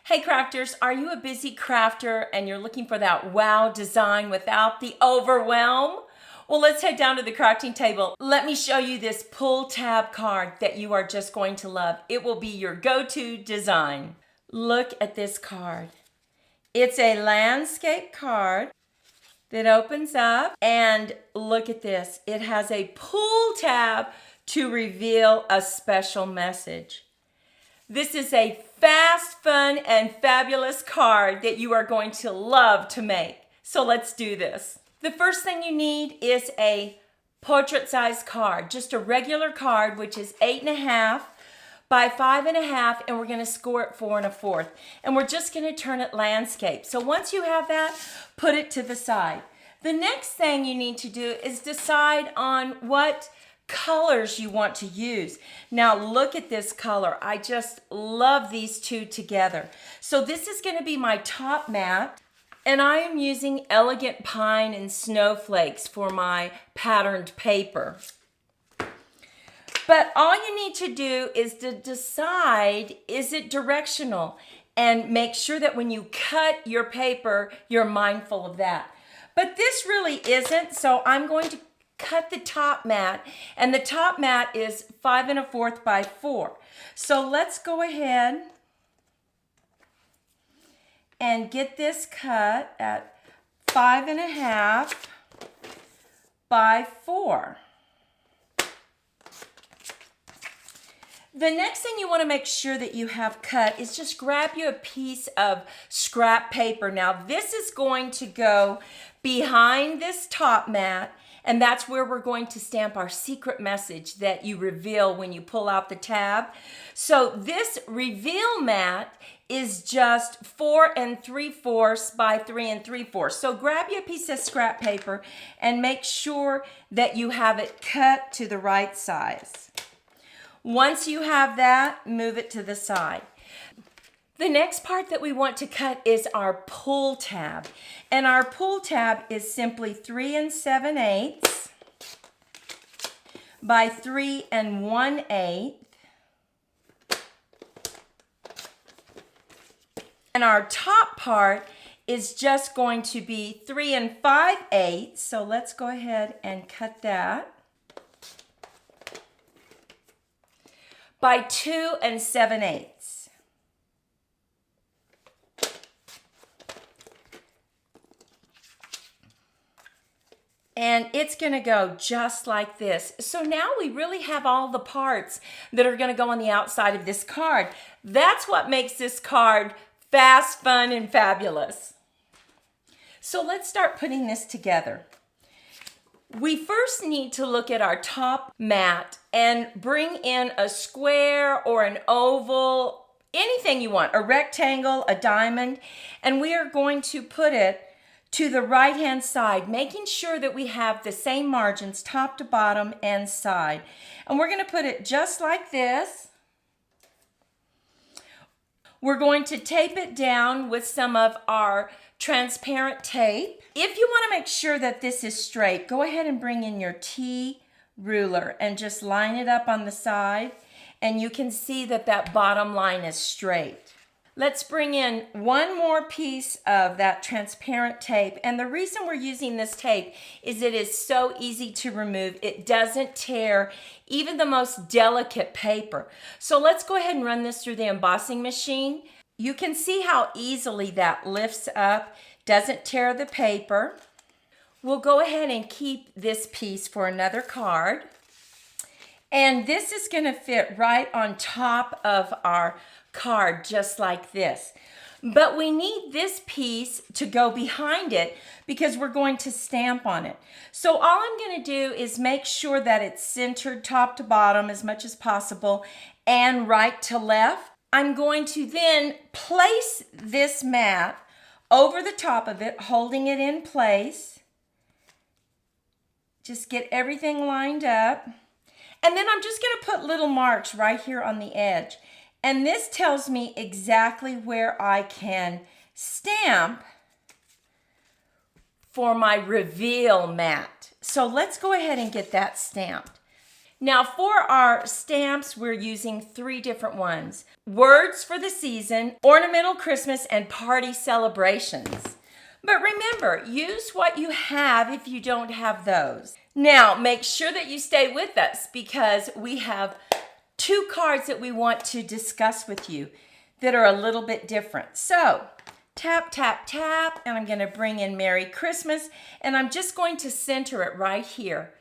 Hey crafters, are you a busy crafter and you're looking for that wow design without the overwhelm? Well, let's head down to the crafting table. Let me show you this pull tab card that you are just going to love. It will be your go-to design. Look at this card. It's a landscape card that opens up, and look at this. It has a pull tab to reveal a special message. This is a fast, fun, and fabulous card that you are going to love to make. So let's do this. The first thing you need is a portrait-sized card, just a regular card, which is 8.5 by 5.5, and we're going to score it 4 1/4. And we're just going to turn it landscape. So once you have that, put it to the side. The next thing you need to do is decide on what colors you want to use. Now look at this color. I just love these two together. So this is going to be my top mat, and I am using Elegant Pine and Snowflakes for my patterned paper. But all you need to do is to decide, is it directional? And make sure that when you cut your paper, you're mindful of that. But this really isn't, so I'm going to cut the top mat, and the top mat is 5 1/4 by 4. So let's go ahead and get this cut at 5 1/2 by 4. The next thing you want to make sure that you have cut is just grab you a piece of scrap paper. Now this is going to go behind this top mat, and that's where we're going to stamp our secret message that you reveal when you pull out the tab. So this reveal mat is just 4 3/4 by 3 3/4. So grab you a piece of scrap paper and make sure that you have it cut to the right size. Once you have that, move it to the side. The next part that we want to cut is our pull tab. And our pull tab is simply 3 7/8 by 3 1/8. And our top part is just going to be 3 5/8. So let's go ahead and cut that by 2 7/8. And it's going to go just like this. So now we really have all the parts that are going to go on the outside of this card. That's what makes this card fast, fun, and fabulous. So let's start putting this together. We first need to look at our top mat and bring in a square or an oval, anything you want, a rectangle, a diamond, and we are going to put it to the right-hand side, making sure that we have the same margins, top to bottom and side. And we're going to put it just like this. We're going to tape it down with some of our transparent tape. If you want to make sure that this is straight, go ahead and bring in your T ruler and just line it up on the side, and you can see that that bottom line is straight. Let's bring in one more piece of that transparent tape. And the reason we're using this tape is it is so easy to remove. It doesn't tear even the most delicate paper. So let's go ahead and run this through the embossing machine. You can see how easily that lifts up, doesn't tear the paper. We'll go ahead and keep this piece for another card. And this is going to fit right on top of our card, just like this. But we need this piece to go behind it because we're going to stamp on it. So all I'm going to do is make sure that it's centered top to bottom as much as possible and right to left. I'm going to then place this mat over the top of it, holding it in place. Just get everything lined up. And then I'm just going to put little marks right here on the edge. And this tells me exactly where I can stamp for my reveal mat. So let's go ahead and get that stamped. Now for our stamps, we're using 3 different ones. Words for the season, ornamental Christmas, and party celebrations. But remember, use what you have if you don't have those. Now, make sure that you stay with us because we have 2 cards that we want to discuss with you that are a little bit different. So, tap, tap, tap, and I'm going to bring in Merry Christmas, and I'm just going to center it right here.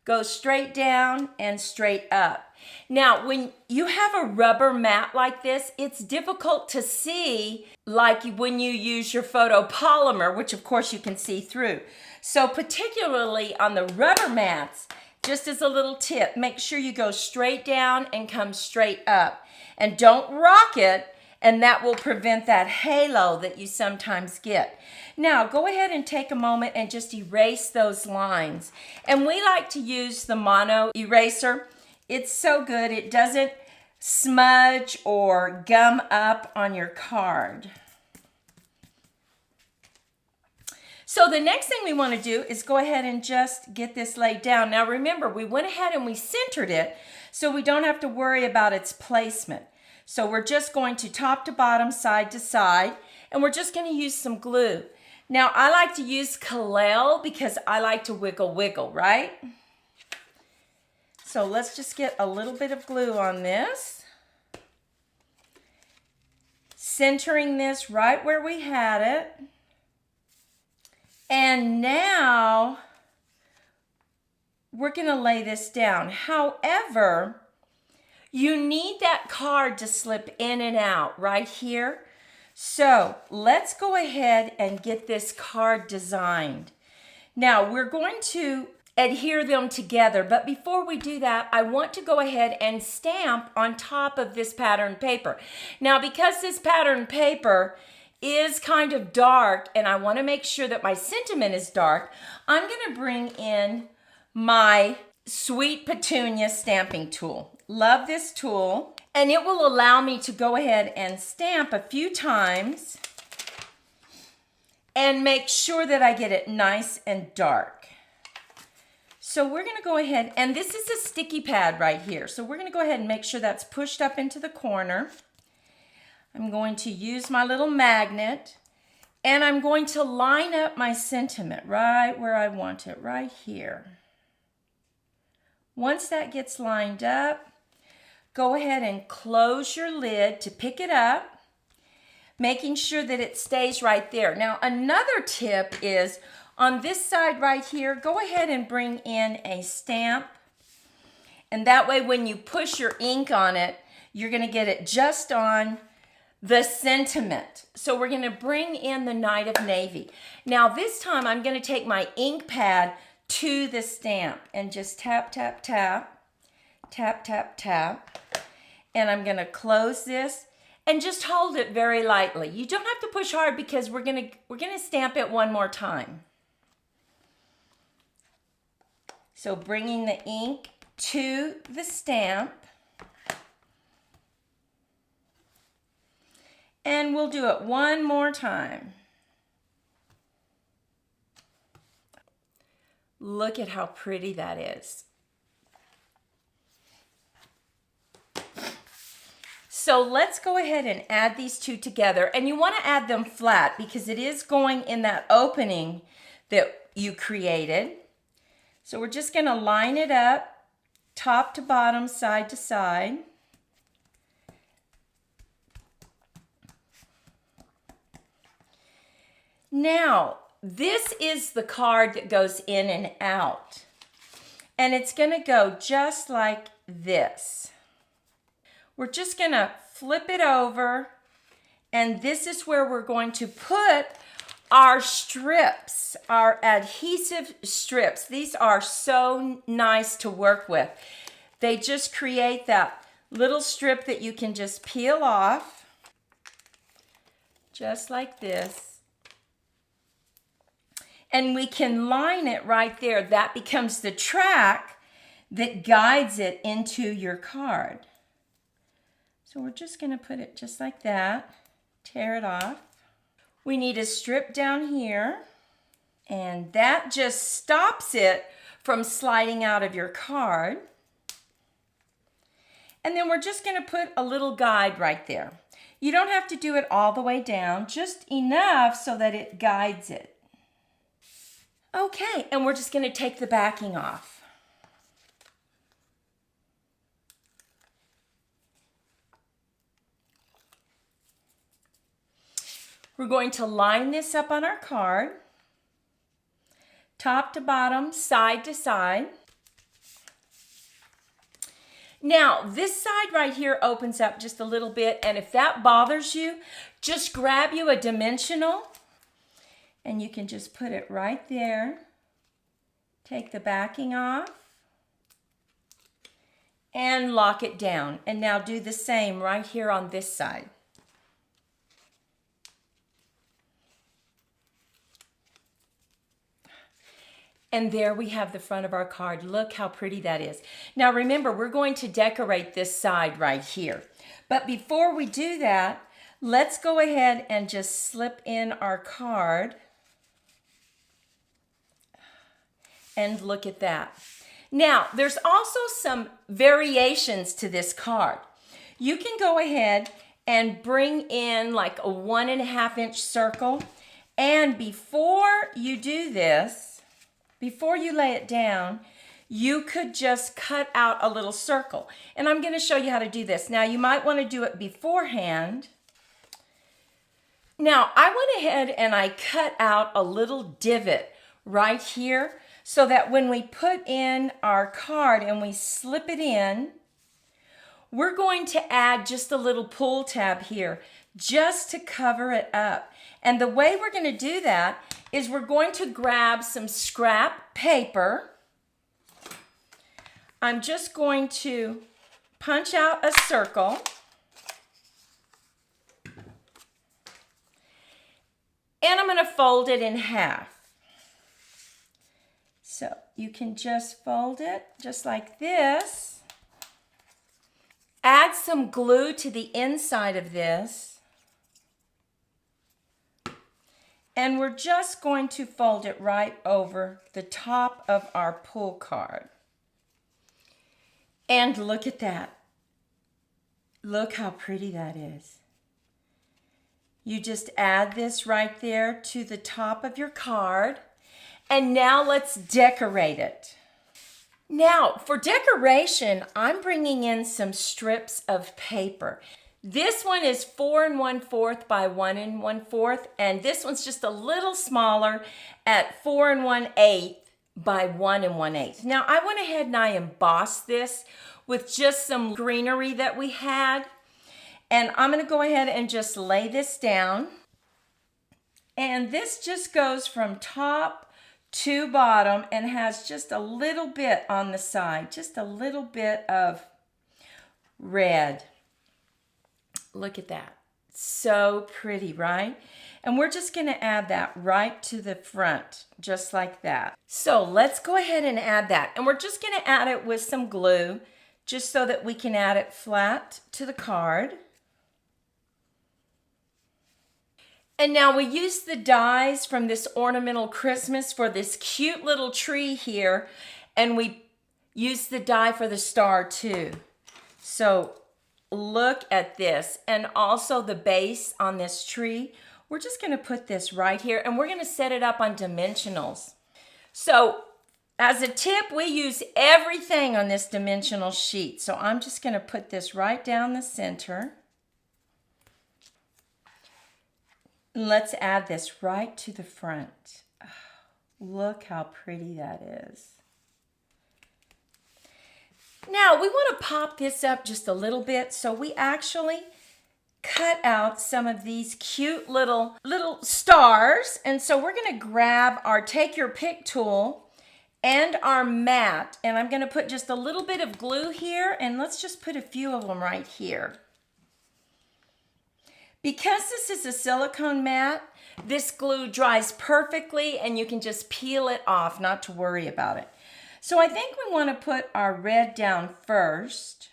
Go straight down and straight up. Now, when you have a rubber mat like this, it's difficult to see like when you use your photopolymer, which of course you can see through. So particularly on the rubber mats, just as a little tip, make sure you go straight down and come straight up. And don't rock it, and that will prevent that halo that you sometimes get. Now, go ahead and take a moment and just erase those lines. And we like to use the mono eraser. It's so good. It doesn't smudge or gum up on your card. So the next thing we want to do is go ahead and just get this laid down. Now remember, we went ahead and we centered it so we don't have to worry about its placement. So we're just going to top to bottom, side to side, and we're just going to use some glue. Now I like to use Kalel because I like to wiggle, right? So let's just get a little bit of glue on this. Centering this right where we had it. And now we're going to lay this down. However, you need that card to slip in and out right here. So let's go ahead and get this card designed. Now we're going to adhere them together, but before we do that, I want to go ahead and stamp on top of this pattern paper. Now because this pattern paper is kind of dark and I want to make sure that my sentiment is dark, I'm going to bring in my Sweet Petunia stamping tool. Love this tool, and it will allow me to go ahead and stamp a few times and make sure that I get it nice and dark. So we're going to go ahead, and this is a sticky pad right here, so we're going to go ahead and make sure that's pushed up into the corner. I'm going to use my little magnet, and I'm going to line up my sentiment right where I want it, right here. Once that gets lined up, go ahead and close your lid to pick it up, making sure that it stays right there. Now, another tip is on this side right here, go ahead and bring in a stamp, and that way when you push your ink on it, you're going to get it just on the sentiment. So we're going to bring in the Night of Navy. Now this time I'm going to take my ink pad to the stamp and just tap, tap, tap, tap, tap, tap. And I'm going to close this and just hold it very lightly. You don't have to push hard because we're going to stamp it one more time. So bringing the ink to the stamp. And we'll do it one more time. Look at how pretty that is. So let's go ahead and add these two together. And you want to add them flat because it is going in that opening that you created. So we're just going to line it up, top to bottom, side to side. Now, this is the card that goes in and out. And it's going to go just like this. We're just going to flip it over, and this is where we're going to put our strips, our adhesive strips. These are so nice to work with. They just create that little strip that you can just peel off, just like this. And we can line it right there. That becomes the track that guides it into your card. So we're just going to put it just like that, tear it off. We need a strip down here, and that just stops it from sliding out of your card. And then we're just going to put a little guide right there. You don't have to do it all the way down, just enough so that it guides it. Okay, and we're just going to take the backing off. We're going to line this up on our card, top to bottom, side to side. Now, this side right here opens up just a little bit, and if that bothers you, just grab you a dimensional, and you can just put it right there. Take the backing off, and lock it down. And now do the same right here on this side. And there we have the front of our card. Look how pretty that is. Now remember, we're going to decorate this side right here. But before we do that, let's go ahead and just slip in our card. And look at that. Now, there's also some variations to this card. You can go ahead and bring in like a 1.5 inch circle. And before you do this, before you lay it down, you could just cut out a little circle. And I'm going to show you how to do this. Now, you might want to do it beforehand. Now, I went ahead and I cut out a little divot right here so that when we put in our card and we slip it in, we're going to add just a little pull tab here just to cover it up. And the way we're going to do that is we're going to grab some scrap paper. I'm just going to punch out a circle. And I'm going to fold it in half. So you can just fold it just like this. Add some glue to the inside of this. And we're just going to fold it right over the top of our pull card. And look at that. Look how pretty that is. You just add this right there to the top of your card. And now let's decorate it. Now, for decoration, I'm bringing in some strips of paper. This one is 4 1/4 by 1 1/4, and this one's just a little smaller at 4 1/8 by 1 1/8. Now, I went ahead and I embossed this with just some greenery that we had, and I'm going to go ahead and just lay this down. And this just goes from top to bottom and has just a little bit on the side, just a little bit of red. Look at that. So pretty, right? And we're just going to add that right to the front, just like that. So let's go ahead and add that. And we're just going to add it with some glue, just so that we can add it flat to the card. And now we use the dies from this ornamental Christmas for this cute little tree here. And we use the die for the star too. So look at this, and also the base on this tree. We're just going to put this right here, and we're going to set it up on dimensionals. So as a tip, we use everything on this dimensional sheet. So I'm just going to put this right down the center. Let's add this right to the front. Oh, look how pretty that is. Now, we want to pop this up just a little bit, so we actually cut out some of these cute little stars. And so we're going to grab our Take Your Pick tool and our mat, and I'm going to put just a little bit of glue here, and let's just put a few of them right here. Because this is a silicone mat, this glue dries perfectly, and you can just peel it off, not to worry about it. So I think we want to put our red down first,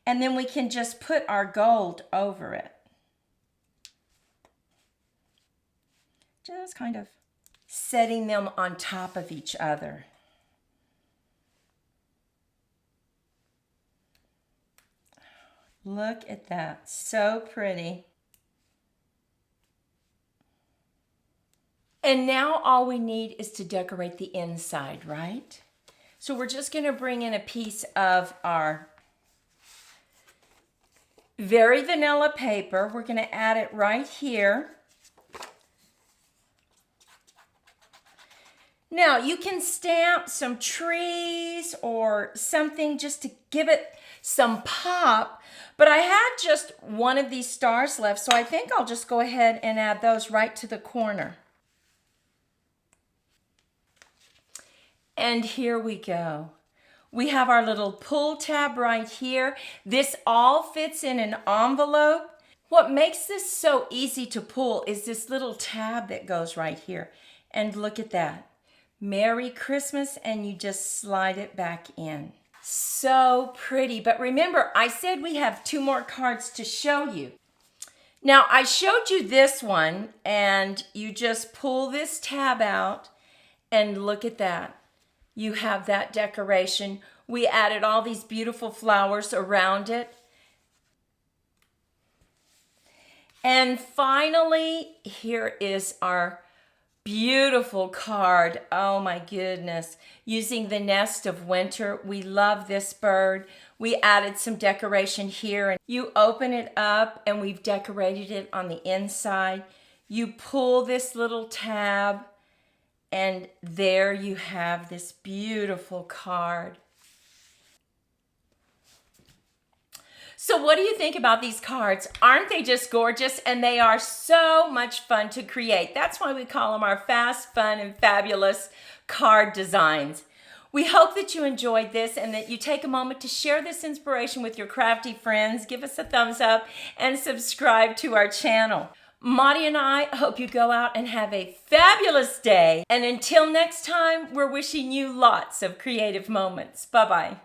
and then we can just put our gold over it. Just kind of setting them on top of each other. Look at that, so pretty. And now all we need is to decorate the inside, right? So we're just gonna bring in a piece of our very vanilla paper. We're gonna add it right here. Now you can stamp some trees or something just to give it some pop, but I had just one of these stars left, so I think I'll just go ahead and add those right to the corner. And here we go. We have our little pull tab right here. This all fits in an envelope. What makes this so easy to pull is this little tab that goes right here. And look at that. Merry Christmas, and you just slide it back in. So pretty, but remember, I said we have 2 more cards to show you. Now, I showed you this one, and you just pull this tab out, and look at that. You have that decoration. We added all these beautiful flowers around it. And finally, here is our beautiful card. Oh my goodness. Using the nest of winter. We love this bird. We added some decoration here, and you open it up and we've decorated it on the inside. You pull this little tab and there you have this beautiful card. So what do you think about these cards? Aren't they just gorgeous? And they are so much fun to create. That's why we call them our fast, fun, and fabulous card designs. We hope that you enjoyed this and that you take a moment to share this inspiration with your crafty friends. Give us a thumbs up and subscribe to our channel. Maudie and I hope you go out and have a fabulous day. And until next time, we're wishing you lots of creative moments. Bye-bye.